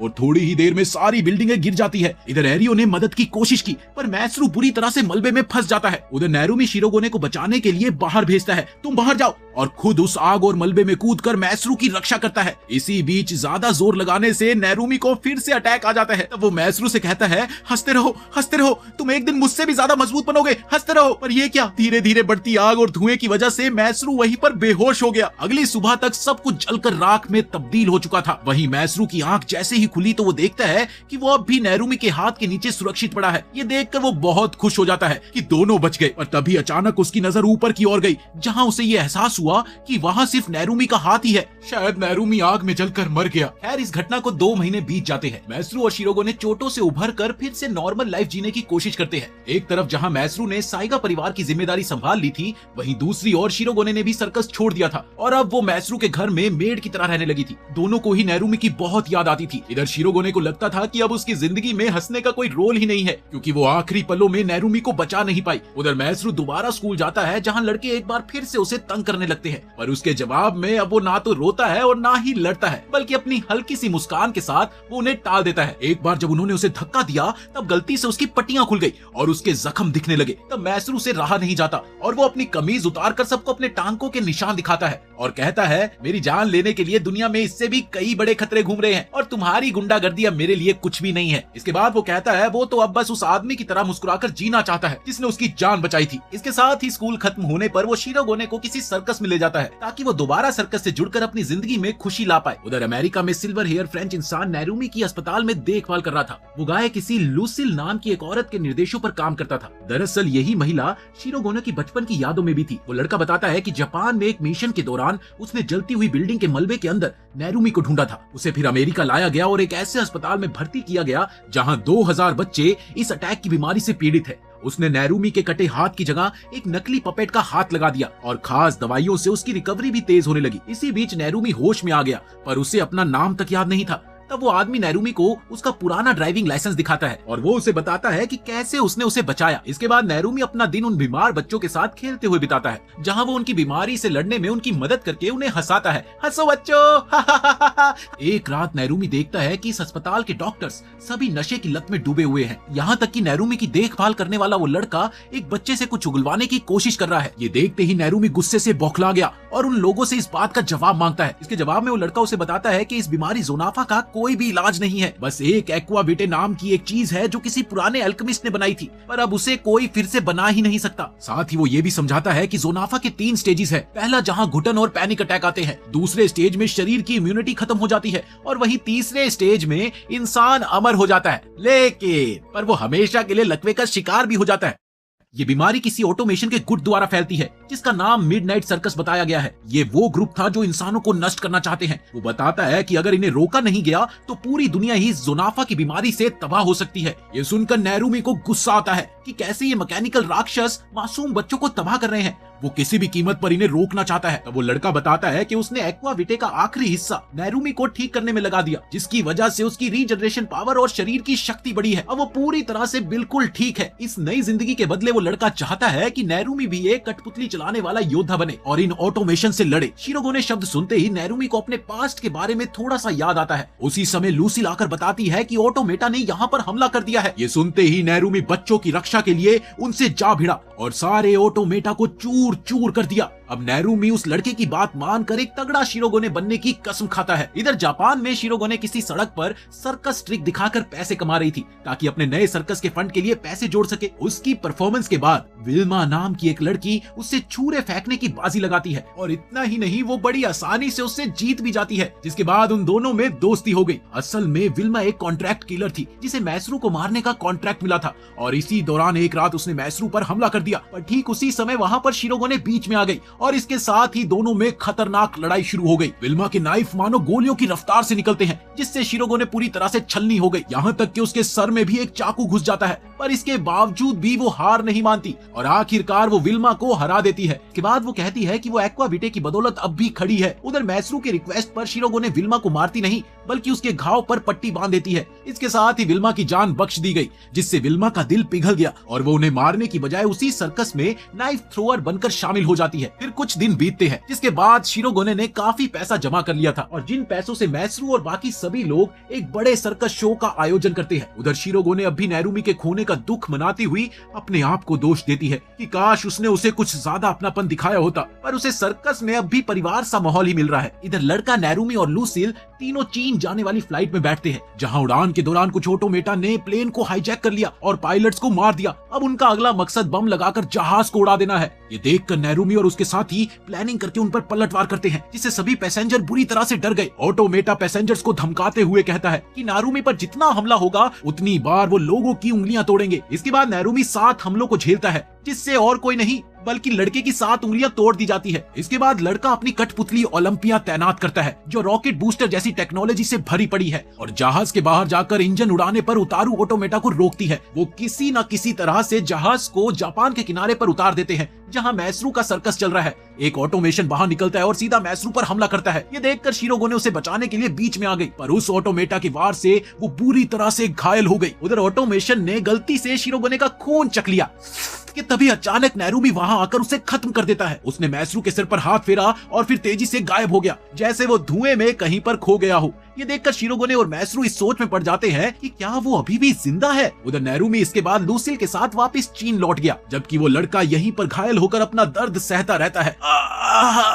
और थोड़ी ही देर में सारी बिल्डिंगें गिर जाती है। इधर एरियो ने मदद की कोशिश की पर मैसरू बुरी तरह से मलबे में फंस जाता है। उधर नेरुमी शिरोगोने को बचाने के लिए बाहर भेजता है, तुम बाहर जाओ, और खुद उस आग और मलबे में कूदकर मैसरू की रक्षा करता है। इसी बीच ज्यादा जोर लगाने से नेरुमी को फिर से अटैक आ जाता है। तब वो मैसरू से कहता है, हंसते रहो, तुम एक दिन मुझसे भी ज्यादा मजबूत बनोगे, हंसते रहो। पर ये क्या, धीरे धीरे बढ़ती आग और धुएं की वजह से मैसरू वहीं पर बेहोश हो गया। अगली सुबह तक सब कुछ जलकर राख में तब्दील हो चुका था। वहीं मैसरू की आंख जैसे ही खुली तो वो देखता है कि वो अब भी नेरुमी के हाथ के नीचे सुरक्षित पड़ा है। ये देखकर वो बहुत खुश हो जाता है कि दोनों बच गए। पर तभी अचानक उसकी नजर ऊपर की ओर गई जहां उसे ये एहसास हुआ कि वहां सिर्फ नेरुमी का हाथ ही है। शायद नेरुमी आग में जलकर मर गया। खैर, इस घटना को 2 महीने बीत जाते हैं। मैसरू और शिरोगोने चोटों से उभर कर फिर से नॉर्मल लाइफ जीने की कोशिश करते हैं। एक तरफ जहां मैसरू ने साइगा परिवार की जिम्मेदारी संभाल ली थी, वहीं दूसरी ओर शिरोगोने ने भी सर्कस छोड़ दिया था और अब वो मैसरू के घर में मेड की तरह रहने लगी थी। दोनों को ही नेरुमी की बहुत याद आती थी। इधर इधर शिरोगोने को लगता था कि अब उसकी जिंदगी में हंसने का कोई रोल ही नहीं है, क्योंकि वो आखिरी पलों में नैरुमी को बचा नहीं पाई। उधर मैसरू दोबारा स्कूल जाता है, जहाँ लड़के एक बार फिर से उसे तंग करने लगते हैं, पर उसके जवाब में अब वो ना तो रोता है और ना ही लड़ता है, बल्कि अपनी हल्की सी मुस्कान के साथ वो उन्हें टाल देता है। एक बार जब उन्होंने उसे धक्का दिया तब गलती से उसकी पट्टियां खुल गई और उसके जख्म दिखने लगे। तब मैसरू से रहा नहीं जाता और वो अपनी कमीज उतार कर सबको अपने टांकों के निशान दिखाता है और कहता है, मेरी जान लेने के लिए दुनिया में इससे भी कई बड़े खतरे घूम रहे हैं और तुम्हारी गुंडागर्दी अब मेरे लिए कुछ भी नहीं है। इसके बाद वो कहता है वो तो अब बस उस आदमी की तरह मुस्कुराकर जीना चाहता है जिसने उसकी जान बचाई थी। इसके साथ ही स्कूल खत्म होने पर वो शिरोगोने को किसी सर्कस में ले जाता है ताकि वो दोबारा सर्कस से जुड़कर अपनी जिंदगी में खुशी ला पाए। उधर अमेरिका में सिल्वर हेयर फ्रेंच इंसान नैरुमी की अस्पताल में देखभाल कर रहा था। वो गाय किसी लूसिल नाम की एक औरत के निर्देशों पर काम करता था। दरअसल यही महिला शिरोगोने की बचपन की यादों में भी थी। वो लड़का बताता है कि जापान में एक मिशन के दौरान उसने जलती हुई बिल्डिंग के मलबे के अंदर नैरुमी को ढूंढा था। उसे फिर अमेरिका लाया गया और एक ऐसे अस्पताल में भर्ती किया गया जहां 2000 बच्चे इस अटैक की बीमारी से पीड़ित है। उसने नैरुमी के कटे हाथ की जगह एक नकली पपेट का हाथ लगा दिया और खास दवाइयों से उसकी रिकवरी भी तेज होने लगी। इसी बीच नैरुमी होश में आ गया, पर उसे अपना नाम तक याद नहीं था। तब वो आदमी नैरुमी को उसका पुराना ड्राइविंग लाइसेंस दिखाता है और वो उसे बताता है कि कैसे उसने उसे बचाया। इसके बाद नैरुमी अपना दिन उन बीमार बच्चों के साथ खेलते हुए बिताता है, जहां वो उनकी बीमारी से लड़ने में उनकी मदद करके उन्हें हंसाता है। हंसो बच्चों। एक रात नैरुमी देखता है कि इस अस्पताल के डॉक्टर्स सभी नशे की लत में डूबे हुए हैं। यहाँ तक कि नैरुमी की देखभाल करने वाला वो लड़का एक बच्चे से कुछ उगलवाने की कोशिश कर रहा है। ये देखते ही नैरुमी गुस्से से बौखला गया और उन लोगों से इस बात का जवाब मांगता है। इसके जवाब में वो लड़का उसे बताता है कि इस बीमारी जोनाफा का कोई भी इलाज नहीं है, बस एक एक्वाविटे नाम की एक चीज है जो किसी पुराने अल्केमिस्ट ने बनाई थी, पर अब उसे कोई फिर से बना ही नहीं सकता। साथ ही वो ये भी समझाता है कि जोनाफा के 3 स्टेजेस है। पहला जहां घुटन और पैनिक अटैक आते हैं, दूसरे स्टेज में शरीर की इम्यूनिटी खत्म हो जाती है और वही तीसरे स्टेज में इंसान अमर हो जाता है, लेकिन पर वो हमेशा के लिए लकवे का शिकार भी हो जाता है। ये बीमारी किसी ऑटोमेशन के गुट द्वारा फैलती है जिसका नाम मिडनाइट सर्कस बताया गया है। ये वो ग्रुप था जो इंसानों को नष्ट करना चाहते हैं। वो बताता है कि अगर इन्हें रोका नहीं गया तो पूरी दुनिया ही जोनाफा की बीमारी से तबाह हो सकती है। ये सुनकर नैरुमी को गुस्सा आता है कि कैसे ये मैकेनिकल राक्षस मासूम बच्चों को तबाह कर रहे हैं। वो किसी भी कीमत पर इन्हें रोकना चाहता है। तब वो लड़का बताता है कि उसने एक्वाविटे का आखिरी हिस्सा नैरुमी को ठीक करने में लगा दिया, जिसकी वजह से उसकी रीजनरेशन पावर और शरीर की शक्ति बढ़ी है। अब वो पूरी तरह से बिल्कुल ठीक है। इस नई जिंदगी के बदले वो लड़का चाहता है कि नैरुमी भी एक कठपुतली चलाने वाला योद्धा बने और इन ऑटोमेशन से लड़े। शिरोगोने शब्द सुनते ही नैरुमी को अपने पास्ट के बारे में थोड़ा सा याद आता है। उसी समय लूसी लाकर बताती है कि ऑटोमेटा ने यहाँ पर हमला कर दिया है। ये सुनते ही नैरुमी बच्चों की रक्षा के लिए उनसे जा भिड़ा और सारे ऑटोमेटा को चूर चूर कर दिया। अब नैरुमी उस लड़के की बात मानकर एक तगड़ा शिरोगोने बनने की कसम खाता है। इधर जापान में शिरोगोने किसी सड़क पर सर्कस ट्रिक दिखाकर पैसे कमा रही थी ताकि अपने नए सर्कस के फंड के लिए पैसे जोड़ सके। उसकी परफॉर्मेंस के बाद विल्मा नाम की एक लड़की उससे छुरे फेंकने की बाजी लगाती है और इतना ही नहीं, वो बड़ी आसानी से उससे जीत भी जाती है, जिसके बाद उन दोनों में दोस्ती हो गई। असल में विल्मा एक कॉन्ट्रैक्ट किलर थी जिसे मैसरू को मारने का कॉन्ट्रैक्ट मिला था और इसी दौरान एक रात उसने मैसरू पर हमला कर दिया। पर ठीक उसी समय वहाँ पर शिरोगोने बीच में आ गई और इसके साथ ही दोनों में खतरनाक लड़ाई शुरू हो गई। विल्मा के नाइफ मानो गोलियों की रफ्तार से निकलते हैं, जिससे शिरोगोने पूरी तरह से छलनी हो गई। यहाँ तक कि उसके सर में भी एक चाकू घुस जाता है, पर इसके बावजूद भी वो हार नहीं मानती और आखिरकार वो विल्मा को हरा देती है। इसके बाद वो कहती है कि वो एक्वाविटे की बदौलत अब भी खड़ी है। उधर मैसरू के रिक्वेस्ट पर शिरोगोने विल्मा को मारती नहीं बल्कि उसके घाव पर पट्टी बांध देती है। इसके साथ ही विल्मा की जान बख्श दी गई, जिससे विल्मा का दिल पिघल गया और वो उन्हें मारने की बजाय उसी सर्कस में नाइफ थ्रोअर बनकर शामिल हो जाती है। फिर कुछ दिन बीतते हैं, जिसके बाद शिरोगोने ने काफी पैसा जमा कर लिया था और जिन पैसों से मैसरू और बाकी सभी लोग एक बड़े सर्कस शो का आयोजन करते हैं। उधर शिरोगोने अब भी नैरुमी के खोने का दुख मनाती हुई अपने आप को दोष देती है कि काश उसने उसे कुछ ज्यादा अपनापन दिखाया होता, पर उसे सर्कस में अब भी परिवार सा माहौल ही मिल रहा है। इधर लड़का, नैरुमी और लूसिल तीनों चीन जाने वाली फ्लाइट में बैठते हैं, जहां उड़ान के दौरान कुछ ऑटोमेटा ने प्लेन को हाईजैक कर लिया और पायलट्स को मार दिया। अब उनका अगला मकसद बम लगाकर जहाज को उड़ा देना है। ये देखकर नैरुमी और उसके साथी प्लानिंग करके उन पर पलटवार करते हैं, जिससे सभी पैसेंजर बुरी तरह से डर गए। ऑटोमेटा पैसेंजर्स को धमकाते हुए कहता है कि नैरुमी पर जितना हमला होगा उतनी बार वो लोगों की उंगलियां तोड़ेंगे। इसके बाद नैरुमी 7 हमलों को झेलता है, जिससे और कोई नहीं बल्कि लड़के की 7 उंगलियां तोड़ दी जाती है। इसके बाद लड़का अपनी कठपुतली ओलंपिया तैनात करता है, जो रॉकेट बूस्टर जैसी टेक्नोलॉजी से भरी पड़ी है और जहाज के बाहर जाकर इंजन उड़ाने पर उतारू ऑटोमेटा को रोकती है। वो किसी न किसी तरह से जहाज को जापान के किनारे पर उतार देते हैं, जहां मैसरू का सर्कस चल रहा है। एक ऑटोमेशन बाहर निकलता है और सीधा मैसरू पर हमला करता है। ये देखकर शिरोगोने उसे बचाने के लिए बीच में आ गई, पर उस ऑटोमेटा के वार से वो बुरी तरह से घायल हो गई। उधर ऑटोमेशन ने गलती से शिरोगोने का खून चख लिया कि तभी अचानक नैरूमी वहां आकर उसे खत्म कर देता है। उसने मैसरू के सिर पर हाथ फेरा और फिर तेजी से गायब हो गया, जैसे वो धुएं में कहीं पर खो गया हो। ये देखकर शिरोगोने और मैसरू इस सोच में पड़ जाते हैं कि क्या वो अभी भी जिंदा है। उधर नैरूमी इसके बाद लूसिल के साथ वापस चीन लौट गया, जबकि वो लड़का यहीं पर घायल होकर अपना दर्द सहता रहता है।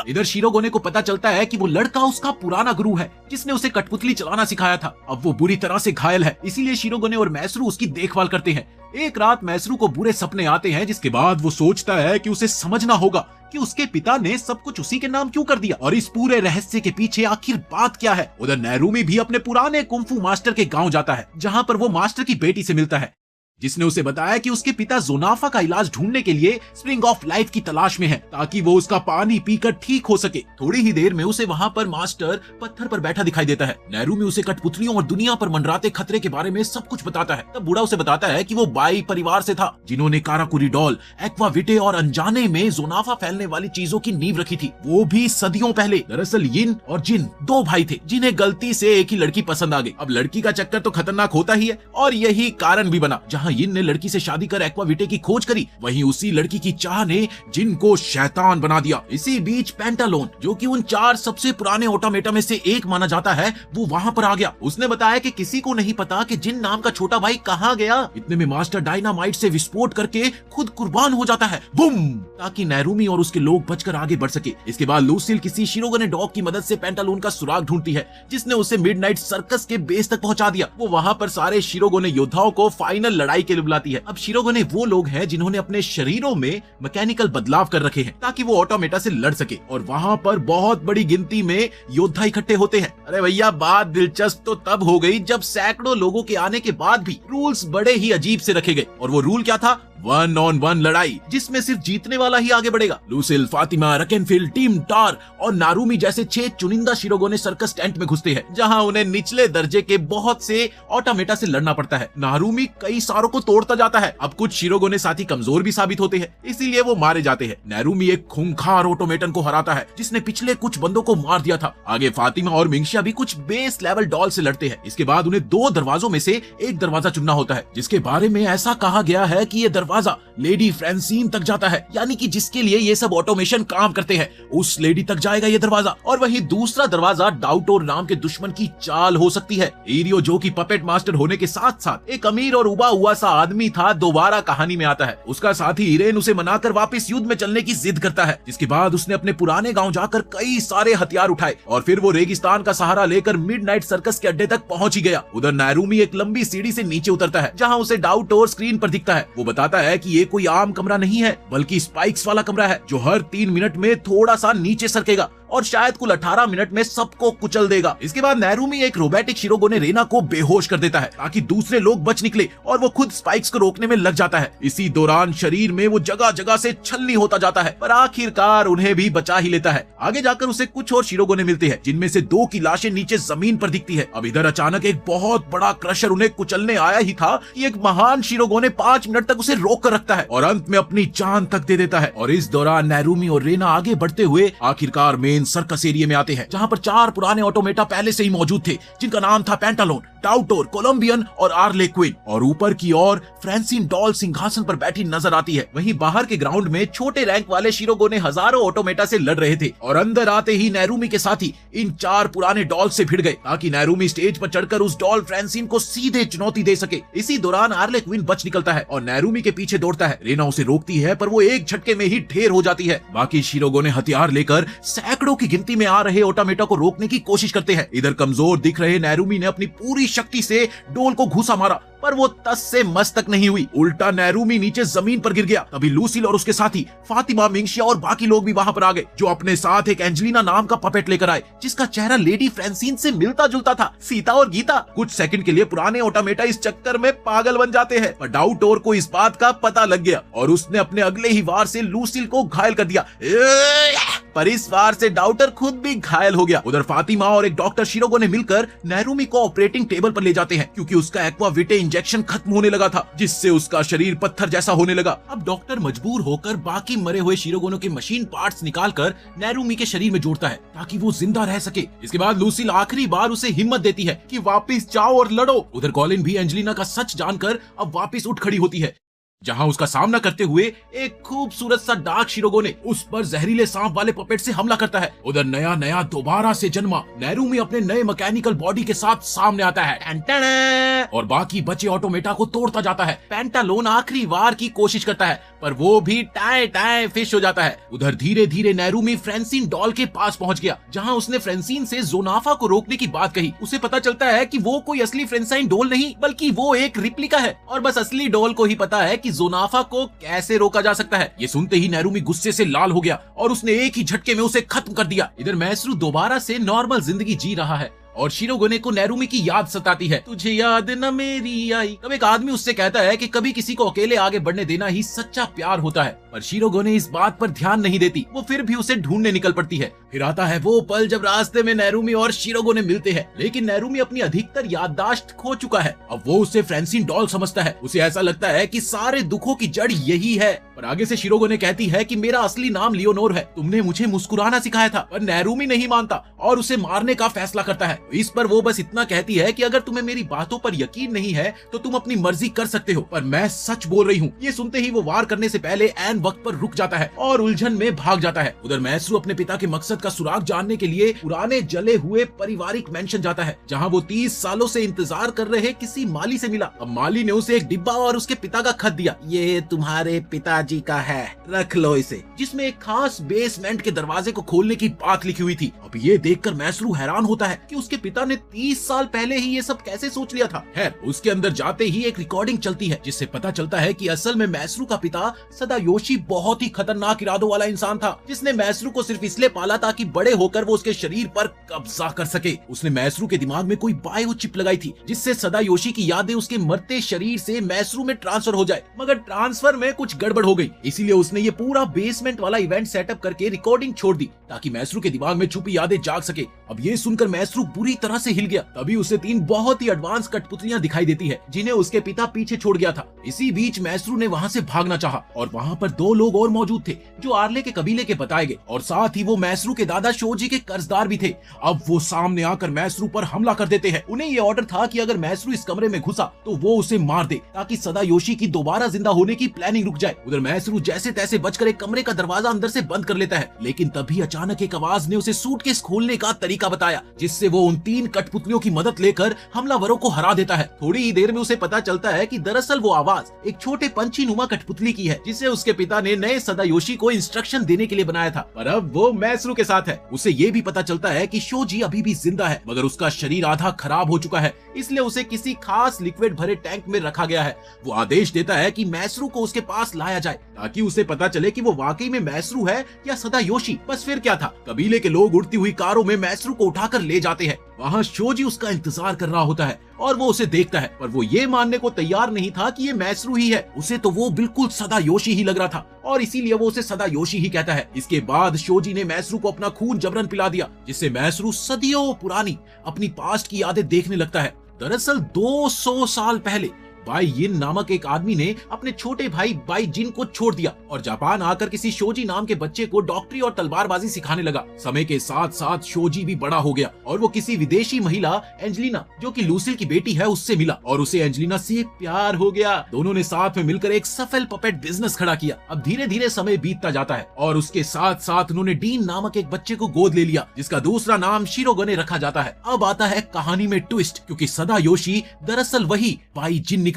इधर शिरोगोने को पता चलता है कि वो लड़का उसका पुराना गुरु है, जिसने उसे कठपुतली चलाना सिखाया था। अब वो बुरी तरह से घायल है, इसीलिए शिरोगोने और मैसरू उसकी देखभाल करते हैं। एक रात मैसरू को बुरे सपने आते हैं, जिसके बाद वो सोचता है कि उसे समझना होगा कि उसके पिता ने सब कुछ उसी के नाम क्यों कर दिया और इस पूरे रहस्य के पीछे आखिर बात क्या है। उधर नैरूमी भी अपने पुराने कुंफू मास्टर के गांव जाता है, जहां पर वो मास्टर की बेटी से मिलता है, जिसने उसे बताया कि उसके पिता जोनाफा का इलाज ढूंढने के लिए स्प्रिंग ऑफ लाइफ की तलाश में है, ताकि वो उसका पानी पीकर ठीक हो सके। थोड़ी ही देर में उसे वहां पर मास्टर पत्थर पर बैठा दिखाई देता है। नैरूमी उसे कठपुतलियों और दुनिया पर मंडराते खतरे के बारे में सब कुछ बताता है। तब बूढ़ा उसे बताता है कि वो बाई परिवार से था, जिन्होंने काराकुरी डॉल, एक्वाविटे और अनजाने में जोनाफा फैलने वाली चीजों की नींव रखी थी, वो भी सदियों पहले। दरअसल यिन और जिन 2 भाई थे, जिन्हें गलती से एक ही लड़की पसंद आ गई। अब लड़की का चक्कर तो खतरनाक होता ही है, और यही कारण भी बना। जहाँ यिन ने लड़की से शादी कर एक्वाविटे की खोज करी, वहीं उसी लड़की की चाह ने जिन को शैतान बना दिया। इसी बीच पेंटालोन, जो कि उन 4 सबसे पुराने ऑटोमेटा में से एक माना जाता है, वो वहां पर आ गया। उसने बताया कि किसी को नहीं पता कि जिन नाम का छोटा भाई कहाँ गया। इतने में मास्टर डायनामाइट से विस्फोट करके खुद कुर्बान हो जाता है, बूम, ताकि नैरूमी और उसके लोग बचकर आगे बढ़ सके। इसके बाद लूसिल किसी शिरोगोने डॉग की मदद से पेंटालोन का सुराग ढूंढती है, जिसने उसे मिडनाइट सर्कस के बेस तक पहुंचा दिया। वो वहां पर सारे शिरोगोने योद्धाओं को फाइनल लड़ाई के लिए बुलाती है। अब शिरोगोने वो लोग हैं जिन्होंने अपने शरीरों में मैकेनिकल बदलाव कर रखे हैं, ताकि वो ऑटोमेटा से लड़ सके, और वहां पर बहुत बड़ी गिनती में योद्धा इकट्ठे होते हैं। अरे भैया, बात दिलचस्प तो तब हो गई जब सैकड़ों लोगों के आने के बाद भी रूल्स बड़े ही अजीब से रखे गए। और वो रूल क्या था? 1-on-1 लड़ाई, जिसमें सिर्फ जीतने वाला ही आगे बढ़ेगा। लूसिल, फातिमा, रकेनफिल, टीम टार और नारूमी जैसे 6 चुनिंदा शिरोगोने सर्कस टेंट में घुसते हैं, जहां उन्हें निचले दर्जे के बहुत से ऑटोमेटा से लड़ना पड़ता है। नारूमी कई सारों को तोड़ता जाता है। अब कुछ शिरोगोने साथी कमजोर भी साबित होते हैं, इसीलिए वो मारे जाते हैं। नारूमी एक खूंखार ऑटोमेटन को हराता है, जिसने पिछले कुछ बंदों को मार दिया था। आगे फातिमा और मिंगशिया भी कुछ बेस लेवल डॉल से लड़ते हैं। इसके बाद उन्हें 2 दरवाजों में से एक दरवाजा चुनना होता है, जिसके बारे में ऐसा कहा गया है कि ये दरवाजा लेडी फ्रांसीन तक जाता है, यानी कि जिसके लिए ये सब ऑटोमेशन काम करते हैं, उस लेडी तक जाएगा ये दरवाजा। और वहीं दूसरा दरवाजा डाउटोर नाम के दुश्मन की चाल हो सकती है। इरियो, जो कि पपेट मास्टर होने के साथ साथ एक अमीर और उबा हुआ सा आदमी था, दोबारा कहानी में आता है। उसका साथी इरेन उसे मनाकर वापस युद्ध में चलने की जिद करता है, जिसके बाद उसने अपने पुराने गांव जाकर कई सारे हथियार उठाए और फिर वो रेगिस्तान का सहारा लेकर मिडनाइट सर्कस के अड्डे तक पहुंच ही गया। उधर नैरूमी एक लंबी सीढ़ी से नीचे उतरता है, जहां उसे डाउटोर स्क्रीन पर दिखता है। वो बताता है कि ये कोई आम कमरा नहीं है, बल्कि स्पाइक्स वाला कमरा है, जो हर 3 मिनट में थोड़ा सा नीचे सरकेगा और शायद कुल 18 मिनट में सबको कुचल देगा। इसके बाद नैरूमी एक रोबोटिक शिरोगोने रेना को बेहोश कर देता है, ताकि दूसरे लोग बच निकले, और वो खुद स्पाइक्स को रोकने में लग जाता है। इसी दौरान शरीर में वो जगह जगह से छलनी होता जाता है, पर आखिरकार उन्हें भी बचा ही लेता है। आगे जाकर उसे कुछ और शिरोगोने मिलते हैं, जिनमें से 2 की लाशें नीचे जमीन पर दिखती है। अब इधर अचानक एक बहुत बड़ा क्रशर उन्हें कुचलने आया ही था कि एक महान शिरोगोने 5 मिनट तक उसे रोक कर रखता है और अंत में अपनी जान तक दे देता है। और इस दौरान नैरूमी और रेना आगे बढ़ते हुए आखिरकार मेन सर्कस एरिया में आते हैं, जहां पर 4 पुराने ऑटोमेटा पहले से ही मौजूद थे, जिनका नाम था पेंटालोन, टाउटोर, कोलंबियन और आर्ले क्वीन। और ऊपर की ओर फ्रांसीन डॉल सिंहासन पर बैठी नजर आती है। वहीं बाहर के ग्राउंड में छोटे रैंक वाले शिरोगोने हजारों ऑटोमेटा से लड़ रहे थे, और अंदर आते ही नैरूमी के साथी इन 4 पुराने डॉल से भिड़ गए, ताकि नैरूमी स्टेज पर चढ़कर उस डॉल फ्रांसीन को सीधे चुनौती दे सके। इसी दौरान आर्ले क्वीन बच निकलता है और नैरूमी के पीछे दौड़ता है। रेना उसे रोकती है, पर वो एक झटके में ही ढेर हो जाती है। बाकी शिरोगोने हथियार लेकर सैकड़ों जीरो की गिनती में आ रहे ऑटोमेटा को रोकने की कोशिश करते हैं। इधर कमजोर दिख रहे नेरुमी ने अपनी पूरी शक्ति से डोल को घूसा मारा, पर वो तस से मस तक नहीं हुई। उल्टा नेरुमी नीचे जमीन पर गिर गया। तभी लूसील और उसके साथी फातिमा, मिंगशिया और बाकी लोग भी वहां पर आ गए, जो अपने साथ एक एंजेलिना नाम का पपेट लेकर आए, जिसका चेहरा लेडी फ्रेंसिन से मिलता जुलता था। सीता और गीता। कुछ सेकंड के लिए पुराने ऑटोमेटा इस चक्कर में पागल बन जाते हैं, पर डाउटोर को इस बात का पता लग गया और उसने अपने अगले ही वार से लूसील को घायल कर दिया। पर इस वार से डाउटर खुद भी घायल हो गया। उधर फातिमा और एक डॉक्टर शिरोगो ने मिलकर नेरुमी को ऑपरेटिंग टेबल पर ले जाते हैं, क्योंकि उसका एक्वाविटे इंजेक्शन खत्म होने लगा था, जिससे उसका शरीर पत्थर जैसा होने लगा। अब डॉक्टर मजबूर होकर बाकी मरे हुए शिरोगोनो के मशीन पार्ट्स निकालकर नेरुमी के शरीर में जोड़ता है, ताकि वो जिंदा रह सके। इसके बाद लूसील आखिरी बार उसे हिम्मत देती है कि वापस जाओ और लड़ो। उधर कॉलिन भी एंजेलिना का सच जानकर अब वापस उठ खड़ी होती है, जहां उसका सामना करते हुए एक खूबसूरत सा डार्क शिरोगो ने उस पर जहरीले सांप वाले पपेट से हमला करता है। उधर नया दोबारा से जन्मा नेरुमी अपने नए मैकेनिकल बॉडी के साथ सामने आता है और बाकी बचे ऑटोमेटा को तोड़ता जाता है। पेंटालोन आखिरी वार की कोशिश करता है, पर वो भी टाए फिश हो जाता है। उधर धीरे धीरे नेरुमी फ्रेंसिन डॉल के पास पहुंच गया, जहां उसने फ्रेंसिन से जोनाफा को रोकने की बात कही। उसे पता चलता है कि वो कोई असली फ्रेंसिन डॉल नहीं, बल्कि वो एक रिप्लिका है, और बस असली डॉल को ही पता है कि जोनाफा को कैसे रोका जा सकता है। ये सुनते ही नेरुमी गुस्से से लाल हो गया और उसने एक ही झटके में उसे खत्म कर दिया। इधर मैसरू दोबारा से नॉर्मल जिंदगी जी रहा है और शिरोगोने को नेरुमी की याद सताती है। तुझे याद न मेरी आई। तब एक आदमी उससे कहता है कि कभी किसी को अकेले आगे बढ़ने देना ही सच्चा प्यार होता है, पर शिरोगोने इस बात पर ध्यान नहीं देती। वो फिर भी उसे ढूंढने निकल पड़ती है। फिर आता है वो पल जब रास्ते में नेरुमी और शिरोगोने मिलते हैं, लेकिन नेरुमी अपनी अधिकतर याददाश्त खो चुका है। अब वो उसे फ्रेंसिन डॉल समझता है। उसे ऐसा लगता है कि सारे दुखों की जड़ यही है। पर आगे से शिरोगोने कहती है कि मेरा असली नाम लियोनोर है, तुमने मुझे मुस्कुराना सिखाया था। पर नेरुमी नहीं मानता और उसे मारने का फैसला करता है। इस पर वो बस इतना कहती है कि अगर तुम्हें मेरी बातों पर यकीन नहीं है तो तुम अपनी मर्जी कर सकते हो, पर मैं सच बोल रही हूँ। ये सुनते ही वो वार करने से पहले ऐन वक्त पर रुक जाता है और उलझन में भाग जाता है। उधर मैसरू अपने पिता के मकसद का सुराग जानने के लिए पुराने जले हुए पारिवारिक मेंशन जाता है, जहाँ वो 30 सालों से इंतजार कर रहे किसी माली से मिला। अब माली ने उसे एक डिब्बा और उसके पिता का खत दिया। ये तुम्हारे पिताजी का है, रख लो इसे, जिसमें एक खास बेसमेंट के दरवाजे को खोलने की बात लिखी हुई थी। अब ये देखकर मैसरू हैरान होता है कि उसके पिता ने 30 साल पहले ही ये सब कैसे सोच लिया था। खैर, उसके अंदर जाते ही एक रिकॉर्डिंग चलती है, जिससे पता चलता है कि असल में मैसरू का पिता सदायोशी बहुत ही खतरनाक इरादों वाला इंसान था, जिसने मैसरू को सिर्फ इसलिए पाला ताकि बड़े होकर वो उसके शरीर पर कब्जा कर सके। उसने मैसरू के दिमाग में कोई बायो चिप लगाई थी, जिससे सदायोशी की यादें उसके मरते शरीर से मैसरू में ट्रांसफर हो जाए। मगर ट्रांसफर में कुछ गड़बड़ हो गई, इसीलिए उसने ये पूरा बेसमेंट वाला इवेंट सेटअप करके रिकॉर्डिंग छोड़ दी, ताकि मैसरू के दिमाग में छुपी यादें जाग सके। अब ये सुनकर मैसरू बुरी तरह से हिल गया। तभी उसे 3 बहुत ही एडवांस कठपुतलियां दिखाई देती है, जिन्हें उसके पिता पीछे छोड़ गया था। इसी बीच मैसरू ने वहां से भागना चाहा और वहां पर 2 लोग और मौजूद थे, जो आर्ले के कबीले के बताए गए, और साथ ही वो मैसरू के दादा शोजी के कर्जदार भी थे। अब वो सामने आकर मैसरू पर हमला कर देते हैं। उन्हें ये ऑर्डर था कि अगर मैसरू इस कमरे में घुसा तो वो उसे मार दे, ताकि सदायोशी की दोबारा जिंदा होने की प्लानिंग रुक जाए। उधर मैसरू जैसे तैसे बचकर एक कमरे का दरवाजा अंदर से बंद कर लेता है, लेकिन तभी अचानक एक आवाज ने उसे सूटकेस खोलने का तरीका बताया, जिससे वो उन 3 कठपुतलियों की मदद लेकर हमलावरों को हरा देता है। थोड़ी ही देर में उसे पता चलता है कि दरअसल वो आवाज एक छोटे पंछी नुमा कठपुतली की है, जिसे उसके पिता ने नए सदायोशी को इंस्ट्रक्शन देने के लिए बनाया था। पर अब वो मैसरू के साथ है। उसे ये भी पता चलता है कि शोजी अभी भी जिंदा है, मगर उसका शरीर आधा खराब हो चुका है, इसलिए उसे किसी खास लिक्विड भरे टैंक में रखा गया है। वो आदेश देता है कि मैसरू को उसके पास लाया जाए, ताकि उसे पता चले कि वो वाकई में मैसरू है या सदायोशी। बस फिर क्या था, कबीले के लोग उड़ती हुई कारों में मैसरू को उठाकर ले जाते हैं। वहाँ शोजी उसका इंतजार कर रहा होता है और वो उसे देखता है, पर वो ये मानने को तैयार नहीं था कि ये मैसरू ही है। उसे तो वो बिल्कुल सदायोशी ही लग रहा था और इसीलिए वो उसे सदायोशी ही कहता है। इसके बाद शोजी ने मैसरू को अपना खून जबरन पिला दिया, जिससे मैसरू सदियों पुरानी अपनी पास्ट की यादें देखने लगता है। दरअसल 200 साल पहले बाई यिन नामक एक आदमी ने अपने छोटे भाई बाई जिन को छोड़ दिया और जापान आकर किसी शोजी नाम के बच्चे को डॉक्टरी और तलवारबाजी सिखाने लगा। समय के साथ साथ शोजी भी बड़ा हो गया और वो किसी विदेशी महिला एंजेलिना, जो कि लूसिल की बेटी है, उससे मिला और उसे एंजेलिना से प्यार हो गया। दोनों ने साथ में मिलकर एक सफल पपेट बिजनेस खड़ा किया। अब धीरे धीरे समय बीतता जाता है और उसके साथ साथ उन्होंने डीन नामक एक बच्चे को गोद ले लिया, जिसका दूसरा नाम शिरोगोने रखा जाता है। अब आता है कहानी में ट्विस्ट, क्योंकि सदायोशी दरअसल वही बाई जिन निकला।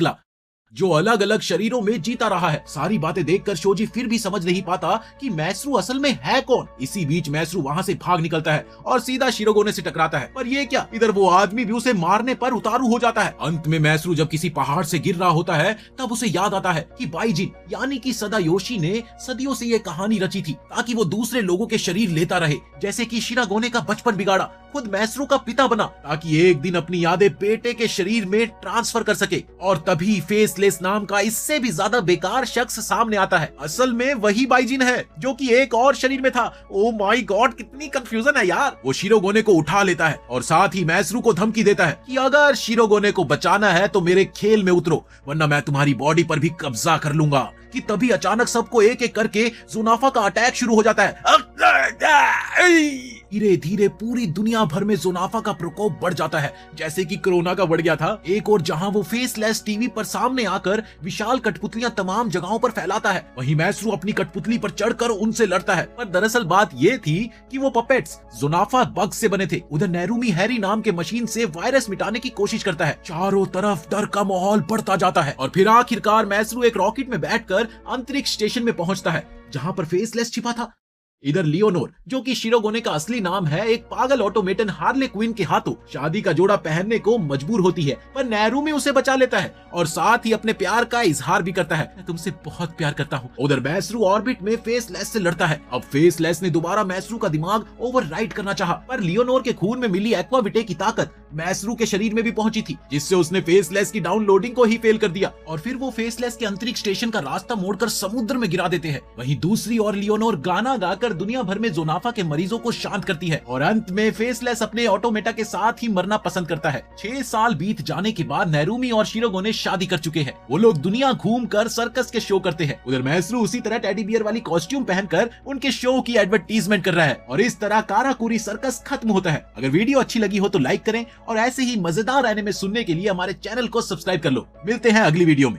जो अलग अलग शरीरों में जीता रहा है। सारी बातें देखकर शोजी फिर भी समझ नहीं पाता कि मैसरू असल में है कौन। इसी बीच मैसरू वहां से भाग निकलता है और सीधा शिरोगोने से टकराता है, पर ये क्या, इधर वो आदमी भी उसे मारने पर उतारू हो जाता है। अंत में मैसरू जब किसी पहाड़ से गिर रहा होता है तब उसे याद आता है कि बाइजिन यानी कि सदायोशी ने सदियों से ये कहानी रची थी ताकि वो दूसरे लोगों के शरीर लेता रहे, जैसे कि शिरागोने का बचपन बिगाड़ा, खुद मैसरू का पिता बना ताकि एक दिन अपनी यादें बेटे के शरीर में ट्रांसफर कर सके। और तभी फेसलेस नाम का इससे भी ज्यादा बेकार शख्स सामने आता है। असल में वही बाइजिन है जो कि एक और शरीर में था। ओ माय गॉड, कितनी कंफ्यूजन है यार। वो शिरोगोने को उठा लेता है और साथ ही मैसरू को धमकी देता है कि अगर शिरोगोने को बचाना है तो मेरे खेल में उतरो, वरना मैं तुम्हारी बॉडी पर भी कब्जा कर लूंगा। कि तभी अचानक सबको एक एक करके जुनाफा का अटैक शुरू हो जाता है। धीरे धीरे पूरी दुनिया भर में जुनाफा का प्रकोप बढ़ जाता है, जैसे कि कोरोना का बढ़ गया था। एक और जहां वो फेसलेस टीवी पर सामने आकर विशाल कठपुतलियां तमाम जगहों पर फैलाता है, वहीं मैसरू अपनी कठपुतली पर चढ़कर उनसे लड़ता है। पर दरअसल बात ये थी कि वो पपेट्स जुनाफा बग से बने थे। उधर नेरुमी हैरी नाम के मशीन से वायरस मिटाने की कोशिश करता है। चारों तरफ डर का माहौल बढ़ता जाता है और फिर आखिरकार मैसरू एक रॉकेट में बैठकर अंतरिक्ष स्टेशन में पहुंचता है जहां पर फेसलेस छिपा था। इधर लियोनोर, जो कि शिरोगोने का असली नाम है, एक पागल ऑटोमेटन हार्ले क्विन के हाथों शादी का जोड़ा पहनने को मजबूर होती है, पर नेरुमी उसे बचा लेता है और साथ ही अपने प्यार का इजहार भी करता है, मैं तुमसे बहुत प्यार करता हूँ। उधर मैसरू ऑर्बिट में फेसलेस से लड़ता है। अब फेसलेस ने दोबारा मैसरू का दिमाग ओवरराइड करना चाहा, पर लियोनोर के खून में मिली एक्वाविटे की ताकत मैसरू के शरीर में भी पहुंची थी, जिससे उसने फेसलेस की डाउनलोडिंग को ही फेल कर दिया और फिर वो फेसलेस के अंतरिक्ष स्टेशन का रास्ता मोड़कर समुद्र में गिरा देते हैं। वहीं दूसरी ओर लियोनोर गाना गाकर दुनिया भर में जोनाफा के मरीजों को शांत करती है और अंत में फेसलेस अपने ऑटोमेटा के साथ ही मरना पसंद करता है। 6 साल बीत जाने के बाद नेरुमी और शिरोगोने शादी कर चुके हैं। वो लोग दुनिया घूमकर सर्कस के शो करते हैं। उधर मैसरू उसी तरह टेडी बियर वाली कॉस्ट्यूम पहनकर उनके शो की एडवर्टीजमेंट कर रहा है और इस तरह काराकुरी सर्कस खत्म होता है। अगर वीडियो अच्छी लगी हो तो लाइक करें और ऐसे ही मजेदार एनिमे सुनने के लिए हमारे चैनल को सब्सक्राइब कर लो। मिलते हैं अगली वीडियो में।